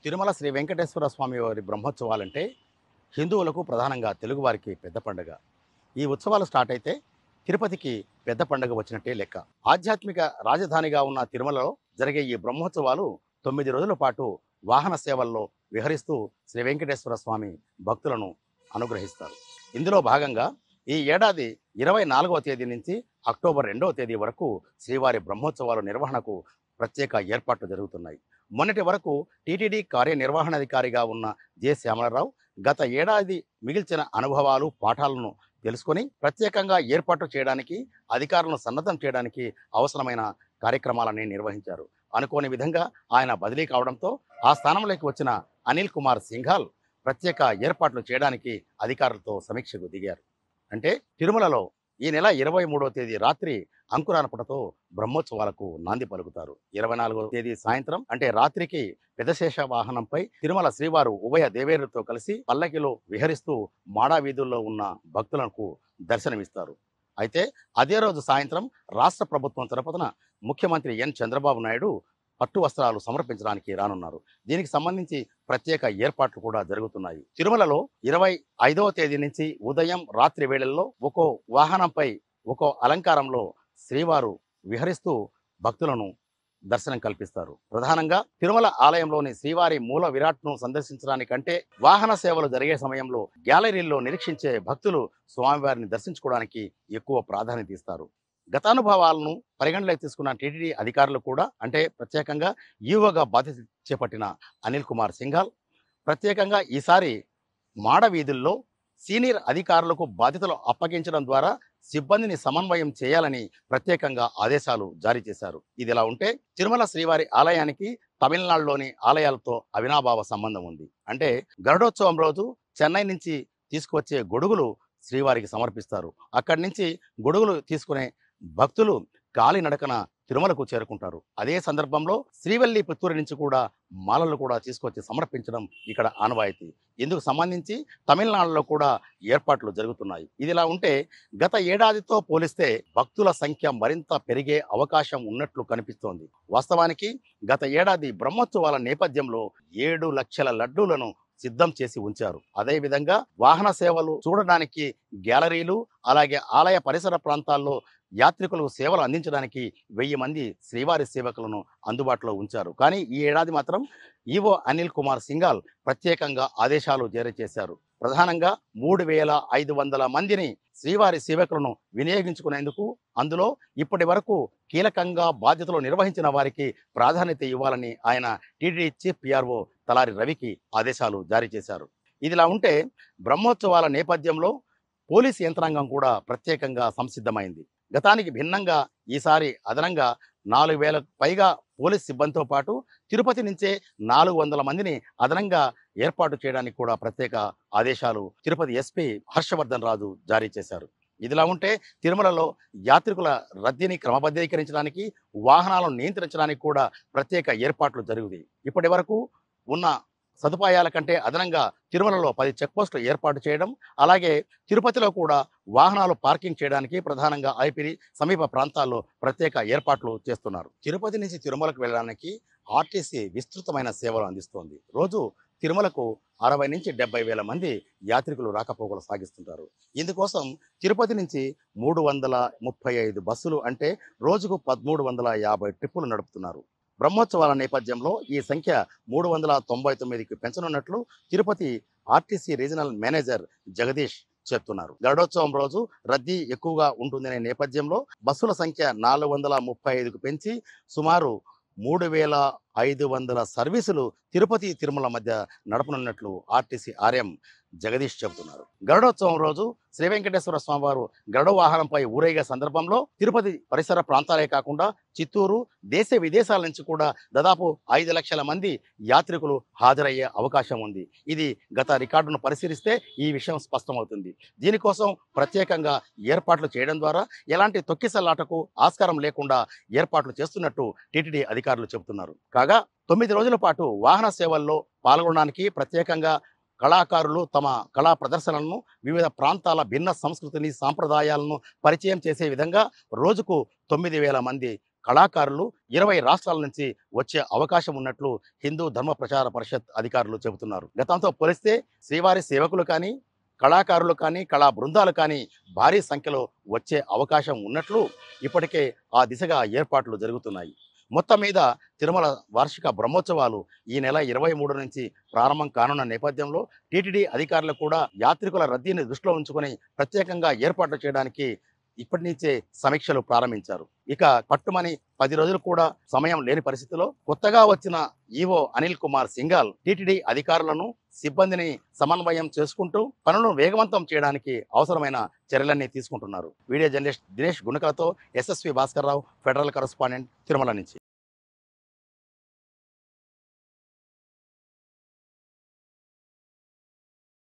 తిరుమల శ్రీ వెంకటేశ్వర స్వామి వారి బ్రహ్మోత్సవాలంటే హిందువులకు ప్రధానంగా తెలుగువారికి పెద్ద పండుగ. ఈ ఉత్సవాలు స్టార్ట్ అయితే తిరుపతికి పెద్ద పండుగ వచ్చినట్టే లెక్క. ఆధ్యాత్మిక రాజధానిగా ఉన్న తిరుమలలో జరిగే ఈ బ్రహ్మోత్సవాలు 9 రోజుల పాటు వాహన సేవల్లో విహరిస్తూ శ్రీ వెంకటేశ్వర స్వామి భక్తులను అనుగ్రహిస్తారు. ఇందులో భాగంగా ఈ ఏడాది 24వ తేదీ నుంచి అక్టోబర్ 2వ తేదీ వరకు శ్రీవారి బ్రహ్మోత్సవాల నిర్వహణకు ప్రత్యేక ఏర్పాట్లు జరుగుతున్నాయి. మొన్నటి వరకు టీటీడీ కార్యనిర్వహణాధికారిగా ఉన్న జె శ్యామలరావు గత ఏడాది మిగిల్చిన అనుభవాలు పాఠాలను తెలుసుకొని ప్రత్యేకంగా ఏర్పాటు చేయడానికి, అధికారులను సన్నద్ధం చేయడానికి అవసరమైన కార్యక్రమాలని నిర్వహించారు. అనుకోని విధంగా ఆయన బదిలీ కావడంతో ఆ స్థానంలోకి వచ్చిన అనిల్ కుమార్ సింఘాల్ ప్రత్యేక ఏర్పాట్లు చేయడానికి అధికారులతో సమీక్షకు దిగారు. అంటే తిరుమలలో ఈ నెల 23వ తేదీ రాత్రి అంకురార్పణతో బ్రహ్మోత్సవాలకు నాంది పలుకుతారు. 24వ తేదీ సాయంత్రం అంటే రాత్రికి పెదశేష వాహనంపై తిరుమల శ్రీవారు ఉభయ దేవేరులతో కలిసి పల్లకిలో విహరిస్తూ మాడా వీధుల్లో ఉన్న భక్తులకు దర్శనమిస్తారు. అయితే అదే రోజు సాయంత్రం రాష్ట్ర ప్రభుత్వం తరపున ముఖ్యమంత్రి ఎన్ చంద్రబాబు నాయుడు పట్టు వస్త్రాలు సమర్పించడానికి రానున్నారు. దీనికి సంబంధించి ప్రత్యేక ఏర్పాట్లు కూడా జరుగుతున్నాయి. తిరుమలలో 25వ తేదీ నుంచి ఉదయం రాత్రి వేళల్లో ఒక్కో వాహనంపై ఒక్కో అలంకారంలో శ్రీవారు విహరిస్తూ భక్తులను దర్శనం కల్పిస్తారు. ప్రధానంగా తిరుమల ఆలయంలోని శ్రీవారి మూల విరాట్ను సందర్శించడానికంటే వాహన సేవలు జరిగే సమయంలో గ్యాలరీల్లో నిరీక్షించే భక్తులు స్వామివారిని దర్శించుకోవడానికి ఎక్కువ ప్రాధాన్యత ఇస్తారు. గతానుభవాలను పరిగణలోకి తీసుకున్న టీటీడీ అధికారులు కూడా అంటే ప్రత్యేకంగా ఈవోగా బాధ్యత చేపట్టిన అనిల్ కుమార్ సింఘాల్ ప్రత్యేకంగా ఈసారి మాడ వీధుల్లో సీనియర్ అధికారులకు బాధ్యతలు అప్పగించడం ద్వారా సిబ్బందిని సమన్వయం చేయాలని ప్రత్యేకంగా ఆదేశాలు జారీ చేశారు. ఇదిలా ఉంటే తిరుమల శ్రీవారి ఆలయానికి తమిళనాడులోని ఆలయాలతో అవినాభావ సంబంధం ఉంది. అంటే గరుడోత్సవం రోజు చెన్నై నుంచి తీసుకువచ్చే గొడుగులు శ్రీవారికి సమర్పిస్తారు. అక్కడి నుంచి గొడుగులు తీసుకునే భక్తులు కాలినడకన తిరుమలకు చేరుకుంటారు. అదే సందర్భంలో శ్రీవల్లి పుత్తూరు నుంచి కూడా మాలలు కూడా తీసుకొచ్చి సమర్పించడం ఇక్కడ ఆనవాయితీ. ఇందుకు సంబంధించి తమిళనాడులో కూడా ఏర్పాట్లు జరుగుతున్నాయి. ఇదిలా ఉంటే గత ఏడాదితో పోలిస్తే భక్తుల సంఖ్య మరింత పెరిగే అవకాశం ఉన్నట్లు కనిపిస్తోంది. వాస్తవానికి గత ఏడాది బ్రహ్మోత్సవాల నేపథ్యంలో 7 లక్షల లడ్డూలను సిద్ధం చేసి ఉంచారు. అదేవిధంగా వాహన సేవలు చూడడానికి గ్యాలరీలు, అలాగే ఆలయ పరిసర ప్రాంతాల్లో యాత్రికులకు సేవలు అందించడానికి 1000 మంది శ్రీవారి సేవకులను అందుబాటులో ఉంచారు. కానీ ఈ ఏడాది మాత్రం ఈవో అనిల్ కుమార్ సింఘాల్ ప్రత్యేకంగా ఆదేశాలు జారీ చేశారు. ప్రధానంగా 3500 మందిని శ్రీవారి సేవకులను వినియోగించుకునేందుకు, అందులో ఇప్పటి వరకు కీలకంగా బాధ్యతలు నిర్వహించిన వారికి ప్రాధాన్యత ఇవ్వాలని ఆయన టీటీడీ చీఫ్ పిఆర్ఓ తలారి రవికి ఆదేశాలు జారీ చేశారు. ఇదిలా ఉంటే బ్రహ్మోత్సవాల నేపథ్యంలో పోలీసు యంత్రాంగం కూడా ప్రత్యేకంగా సంసిద్ధమైంది. గతానికి భిన్నంగా ఈసారి అదనంగా 4000కు పైగా పోలీస్ సిబ్బందితో పాటు తిరుపతి నుంచే 400 మందిని అదనంగా ఏర్పాటు చేయడానికి కూడా ప్రత్యేక ఆదేశాలు తిరుపతి ఎస్పీ హర్షవర్ధన్ రాజు జారీ చేశారు. ఇదిలా ఉంటే తిరుమలలో యాత్రికుల రద్దీని క్రమబద్ధీకరించడానికి, వాహనాలను నియంత్రించడానికి కూడా ప్రత్యేక ఏర్పాట్లు జరుగుతాయి. ఇప్పటి వరకు ఉన్న సదుపాయాల కంటే అదనంగా తిరుమలలో 10 చెక్పోస్టులు ఏర్పాటు చేయడం, అలాగే తిరుపతిలో కూడా వాహనాలు పార్కింగ్ చేయడానికి ప్రధానంగా ఐపిరి సమీప ప్రాంతాల్లో ప్రత్యేక ఏర్పాట్లు చేస్తున్నారు. తిరుపతి నుంచి తిరుమలకు వెళ్ళడానికి ఆర్టీసీ విస్తృతమైన సేవలు అందిస్తోంది. రోజు తిరుమలకు 60 నుంచి 70 వేల మంది యాత్రికులు రాకపోకలు సాగిస్తుంటారు. ఇందుకోసం తిరుపతి నుంచి 335 బస్సులు అంటే రోజుకు 1350 ట్రిప్పులు నడుపుతున్నారు. బ్రహ్మోత్సవాల నేపథ్యంలో ఈ సంఖ్య 399కి పెంచనున్నట్లు Tirupati RTC regional manager Jagadish చెప్తున్నారు. గరుడోత్సవం రోజు రద్దీ ఎక్కువగా ఉంటుందనే నేపథ్యంలో బస్సుల సంఖ్య 435కు పెంచి సుమారు 3500 సర్వీసులు తిరుపతి తిరుమల మధ్య నడపనున్నట్లు ఆర్టీసీ ఆర్ఎం జగదీష్ చెబుతున్నారు. గరుడోత్సవం రోజు శ్రీ వెంకటేశ్వర స్వామివారు గరుడ వాహనంపై ఊరేగే సందర్భంలో తిరుపతి పరిసర ప్రాంతాలే కాకుండా చిత్తూరు, దేశ విదేశాల నుంచి కూడా దాదాపు 5 లక్షల మంది యాత్రికులు హాజరయ్యే అవకాశం ఉంది. ఇది గత రికార్డును పరిశీలిస్తే ఈ విషయం స్పష్టమవుతుంది. దీనికోసం ప్రత్యేకంగా ఏర్పాట్లు చేయడం ద్వారా ఎలాంటి తొక్కిసలాటకు ఆస్కారం లేకుండా ఏర్పాట్లు చేస్తున్నట్టు టీటీడీ అధికారులు చెబుతున్నారు. కాగా 9 రోజుల పాటు వాహన సేవల్లో పాల్గొనడానికి ప్రత్యేకంగా కళాకారులు తమ కళా ప్రదర్శనలను, వివిధ ప్రాంతాల భిన్న సంస్కృతిని, సాంప్రదాయాలను పరిచయం చేసే విధంగా రోజుకు 9000 మంది కళాకారులు 20 రాష్ట్రాల నుంచి వచ్చే అవకాశం ఉన్నట్లు హిందూ ధర్మ ప్రచార పరిషత్ అధికారులు చెబుతున్నారు. గతంతో పోలిస్తే శ్రీవారి సేవకులు కానీ, కళాకారులు కానీ, కళా బృందాలు కానీ భారీ సంఖ్యలో వచ్చే అవకాశం ఉన్నట్లు ఇప్పటికే ఆ దిశగా ఏర్పాట్లు జరుగుతున్నాయి. మొత్తం మీద తిరుమల వార్షిక బ్రహ్మోత్సవాలు ఈ నెల 23 నుంచి ప్రారంభం కానున్న నేపథ్యంలో టీటీడీ అధికారులు కూడా యాత్రికుల రద్దీని దృష్టిలో ఉంచుకొని ప్రత్యేకంగా ఏర్పాట్లు చేయడానికి ఇప్పటి నుంచే సమీక్షలు ప్రారంభించారు. ఇక పట్టుమని 10 రోజులు కూడా సమయం లేని పరిస్థితిలో కొత్తగా వచ్చిన ఈవో అనిల్ కుమార్ సింఘాల్ టీటీడీ అధికారులను, సిబ్బందిని సమన్వయం చేసుకుంటూ పనులను వేగవంతం చేయడానికి అవసరమైన చర్యలన్నీ తీసుకుంటున్నారు. వీడియో జర్నలిస్ట్ దినేష్ గుణకలతో SSV Bhaskar Rao, federal correspondent, Tirumala నుంచి.